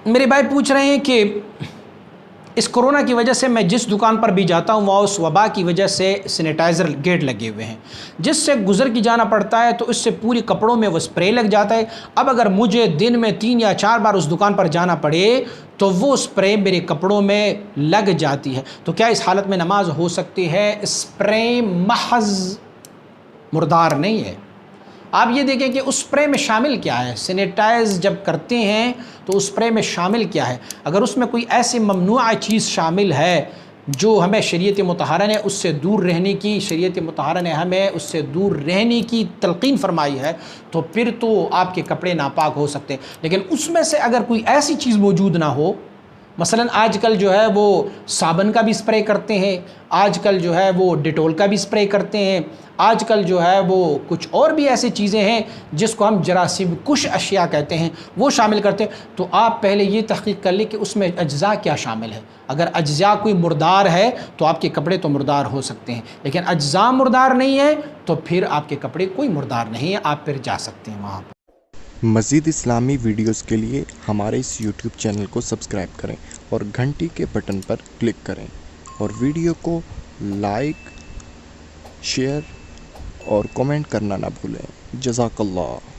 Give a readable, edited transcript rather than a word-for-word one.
मेरे भाई पूछ रहे हैं कि इस कोरोना की वजह से मैं जिस दुकान पर भी जाता हूँ वहाँ उस वबा की वजह से सैनिटाइज़र गेट लगे हुए हैं, जिससे गुज़र के जाना पड़ता है तो इससे पूरी कपड़ों में वो स्प्रे लग जाता है। अब अगर मुझे दिन में 3 या 4 बार उस दुकान पर जाना पड़े तो वो स्प्रे मेरे कपड़ों में लग जाती है, तो क्या इस हालत में नमाज हो सकती है? स्प्रे महज मुर्दार नहीं है। आप ये देखें कि उस स्प्रे में शामिल क्या है। सैनिटाइज़ जब करते हैं तो उस स्प्रे में शामिल क्या है। अगर उसमें कोई ऐसी ममनूआ चीज़ शामिल है जो हमें शरीयत मुतहरा ने उससे दूर रहने की शरीयत मुतहरा ने हमें उससे दूर रहने की तलकीन फरमाई है, तो फिर तो आपके कपड़े नापाक हो सकते हैं। लेकिन उसमें से अगर कोई ऐसी चीज़ मौजूद ना हो, मसलन आजकल जो है वो साबन का भी स्प्रे करते हैं, आजकल जो है वो डिटोल का भी स्प्रे करते हैं, आजकल जो है वो कुछ और भी ऐसी चीज़ें हैं जिसको हम जरासीम कुश अशिया कहते हैं, वो शामिल करते हैं। तो आप पहले ये तहक़ीक़ कर लें कि उसमें अज्जा क्या शामिल है। अगर अज्जा कोई मुर्दार है तो आपके कपड़े तो मुर्दार हो सकते हैं, लेकिन अज्जा मुर्दार नहीं है तो फिर आपके कपड़े कोई मुर्दार नहीं है, आप फिर जा सकते हैं वहाँ पर। मज़ीद इस्लामी वीडियोस के लिए हमारे इस YouTube चैनल को सब्सक्राइब करें और घंटी के बटन पर क्लिक करें और वीडियो को लाइक, शेयर और कमेंट करना ना भूलें। जज़ाकल्लाह।